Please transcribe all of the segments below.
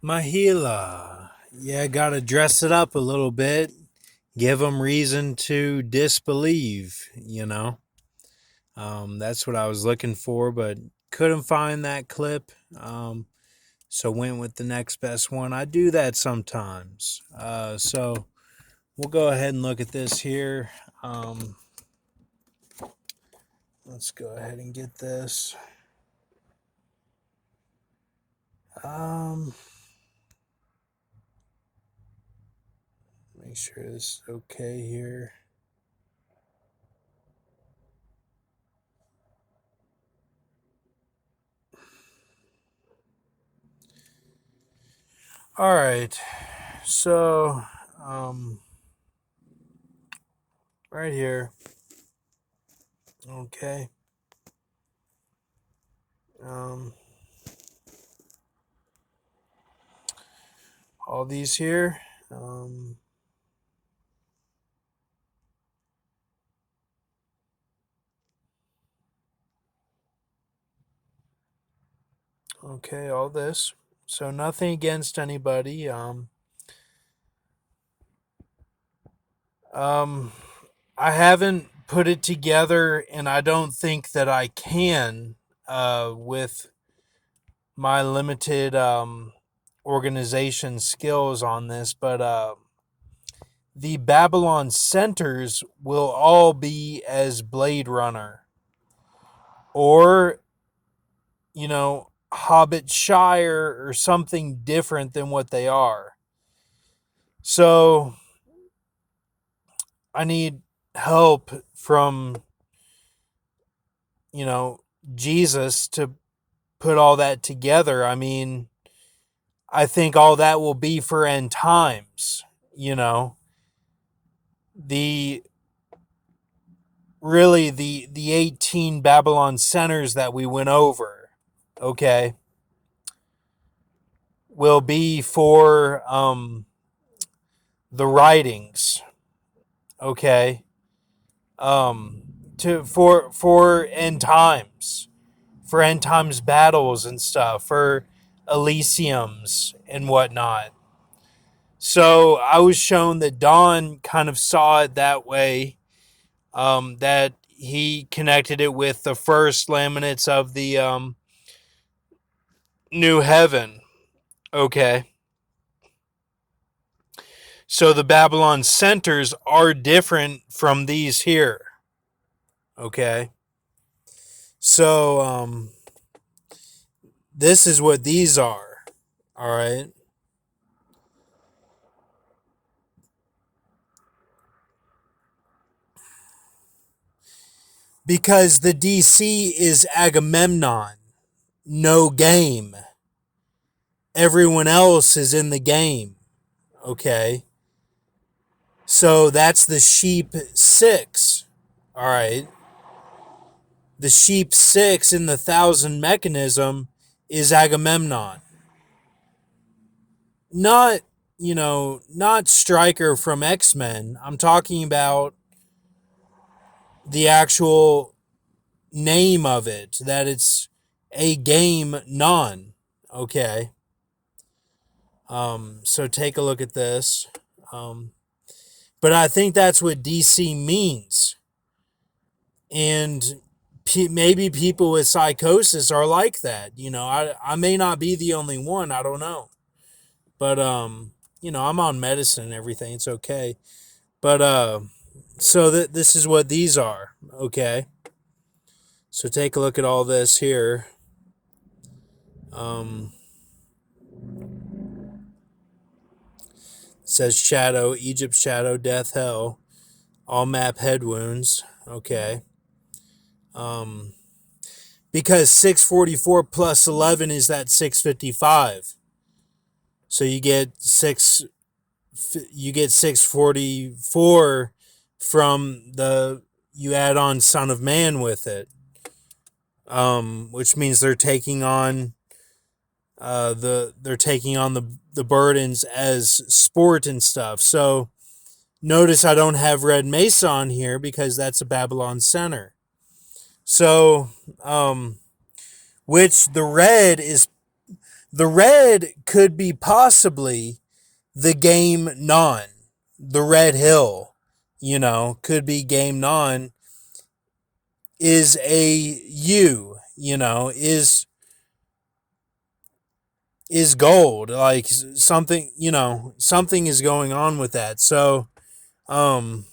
Mahila. Yeah, gotta dress it up a little bit. Give them reason to disbelieve. That's what I was looking for, but couldn't find that clip. So went with the next best one. I do that sometimes. So we'll go ahead and look at this here. Um, let's go ahead and get this. Um, Make sure this is okay here. All right. So, um, right here. Okay. Um, all these here. Okay, all this. So nothing against anybody. Um, I haven't put it together, and I don't think that I can. With my limited organization skills on this, but the Babylon centers will all be as Blade Runner or, Hobbit Shire or something different than what they are. So I need help from, you know, Jesus to put all that together. I mean, I think all that will be for end times, you know. The really the 18 Babylon centers that we went over, okay, will be for the writings, okay, um to for end times battles and stuff, for Elysiums and whatnot. So I was shown that Don kind of saw it that way, that he connected it with the first laminates of the New Heaven. Okay. So the Babylon centers are different from these here. Okay. So this is what these are. All right. Because the DC is Agamemnon, no game. Everyone else is in the game. Okay. So that's the sheep 6. All right. The sheep 6 in the thousand mechanism is Agamemnon. Not, not Stryker from X-Men. I'm talking about the actual name of it, that it's a game non. Okay. So take a look at this. But I think that's what DC means. And maybe people with psychosis are like that. I may not be the only one. I don't know. But, I'm on medicine and everything. It's okay. But, so this is what these are. Okay. So take a look at all this here. Um, it says shadow, Egypt shadow, death, hell, all map head wounds. Okay. Um, because 644 plus 11 is that 655. So you get 644 from you add on Son of Man with it. Which means they're taking on the burdens as sport and stuff. So notice I don't have Red Mesa on here because that's a Babylon center. So which the red is The red could be possibly the game non, the red hill, could be game non, is a U, is gold, like something, something is going on with that. Um,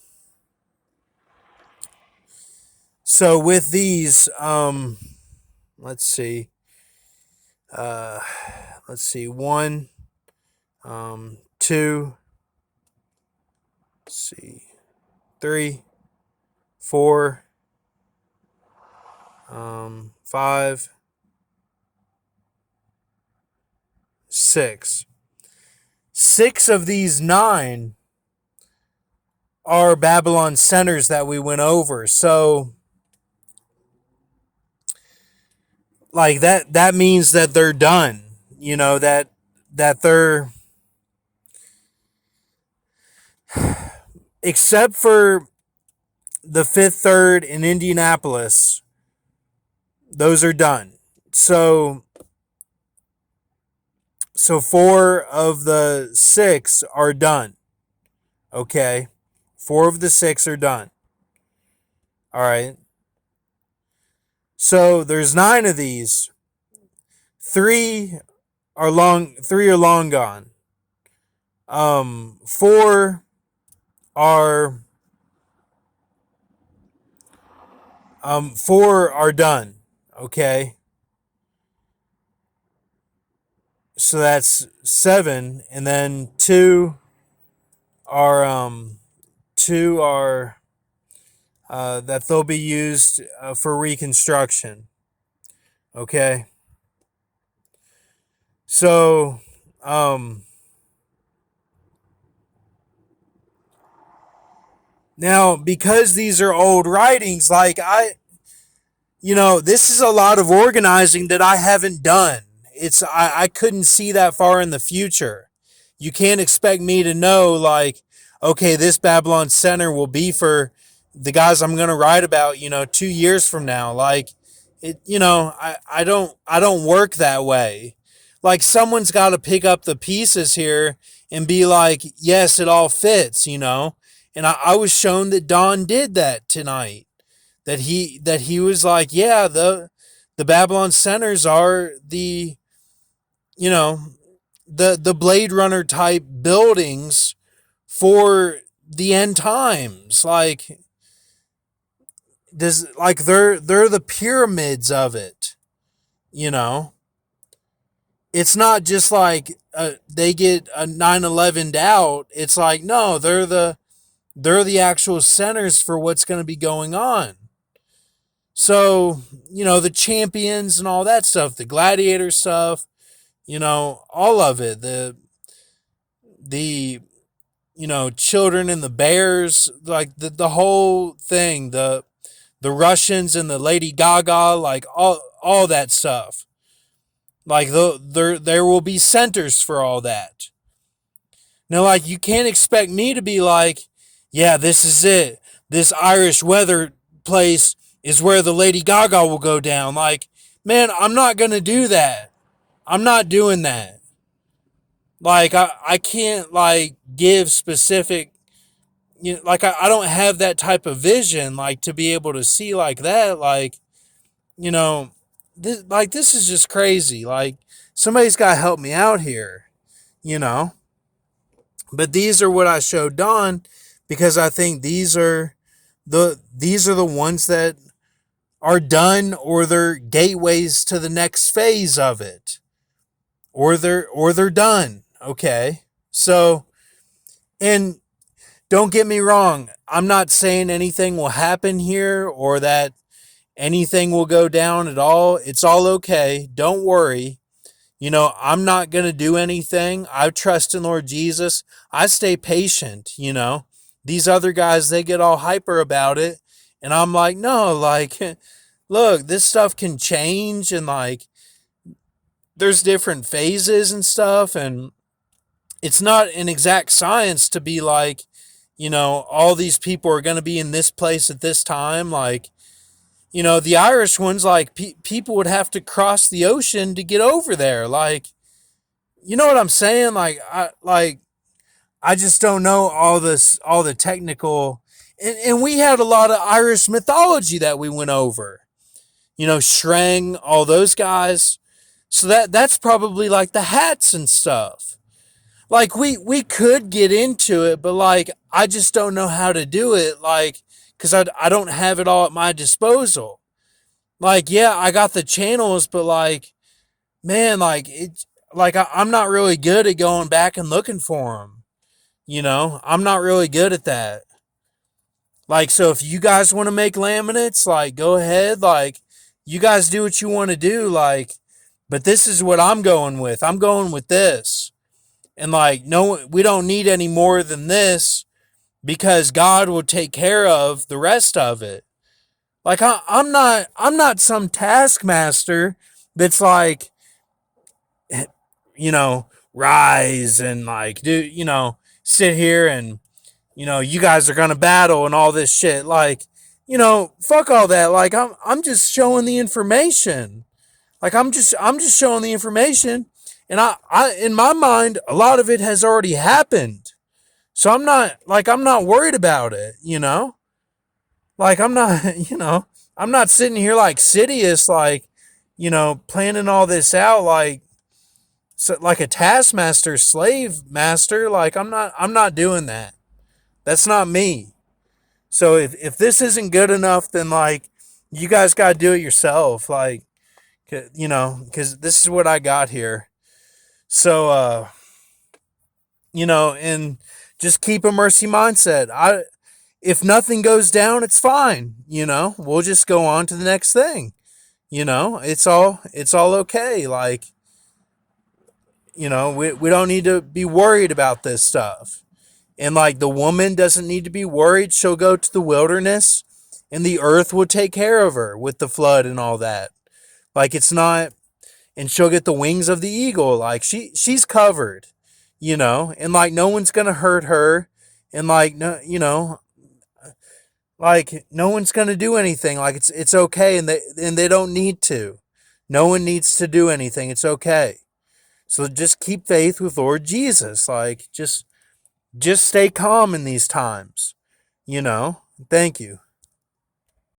so with these, let's see, uh, one, two, let's see, 3, 4, 5, 6. 6 of these 9 are Babylon centers that we went over. So, like that means that they're done. That they're, except for the 5th, 3rd in Indianapolis, those are done. So 4 of the 6 are done. Okay. 4 of the 6 are done. All right. So there's 9 of these. 3 are long gone. 4 are 4 are done. Okay. So that's 7, and then 2 are that they'll be used for reconstruction. Okay. So now, because these are old writings, like this is a lot of organizing that I haven't done. I couldn't see that far in the future. You can't expect me to know, like, okay, this Babylon Center will be for the guys I'm going to write about, 2 years from now. Like, I don't work that way. Like, someone's got to pick up the pieces here and be like, yes, it all fits, And I was shown that Don did that tonight. That he was like, yeah, the Babylon centers are the, the Blade Runner type buildings for the end times. Like, they're the pyramids of it. It's not just like they get a 9/11'd out. It's like, no, they're the actual centers for what's going to be going on. So, the champions and all that stuff, the gladiator stuff, all of it, the children and the bears, like the whole thing, the Russians and the Lady Gaga, like all that stuff. Like there will be centers for all that. Now, like, you can't expect me to be like, yeah, this is it. This Irish weather place is where the Lady Gaga will go down. Like, man, I'm not going to do that. I'm not doing that. Like, I can't, like, give specific, like, I don't have that type of vision, like, to be able to see like that. Like, this is just crazy. Like, somebody's got to help me out here, But these are what I showed Don, because I think these are the ones that are done, or they're gateways to the next phase of it, or they're done. Okay. So, and don't get me wrong, I'm not saying anything will happen here or that anything will go down at all. It's all okay. Don't worry. I'm not going to do anything. I trust in Lord Jesus. I stay patient, These other guys, they get all hyper about it. And I'm like, no, like, look, this stuff can change, and like, there's different phases and stuff. And it's not an exact science to be like, all these people are going to be in this place at this time. Like, the Irish ones, like, people would have to cross the ocean to get over there. Like, you know what I'm saying? I just don't know all the technical, and we had a lot of Irish mythology that we went over. You know, Shreng, all those guys. So that's probably like the hats and stuff. Like we could get into it, but like I just don't know how to do it. Like, because I don't have it all at my disposal. Like, yeah, I got the channels, but like, man, like I'm not really good at going back and looking for them. You know, I'm not really good at that. Like, so if you guys want to make laminates, like, go ahead. Like, you guys do what you want to do. Like, but this is what I'm going with. I'm going with this. And like, no, we don't need any more than this because God will take care of the rest of it. Like, I'm not some taskmaster that's like, rise and like, do, sit here and, you guys are going to battle and all this shit. Like, fuck all that. Like, I'm just showing the information. Like, I'm just showing the information. And in my mind, a lot of it has already happened. So I'm not worried about it, Like, I'm not, I'm not sitting here like Sidious, like, planning all this out like, so, like a taskmaster, slave master. Like, I'm not doing that. That's not me. So if this isn't good enough, then like, you guys got to do it yourself. Like, because this is what I got here. So, and just keep a mercy mindset. If nothing goes down, it's fine. We'll just go on to the next thing. It's all okay. Like, we don't need to be worried about this stuff. And like, the woman doesn't need to be worried. She'll go to the wilderness and the earth will take care of her with the flood and all that. Like, it's not, and she'll get the wings of the eagle. Like, she's covered, and like, no one's going to hurt her. And like, no, like, no one's going to do anything. Like, it's okay. And they don't need to. No one needs to do anything. It's okay. So just keep faith with Lord Jesus. Like, just stay calm in these times. Thank you.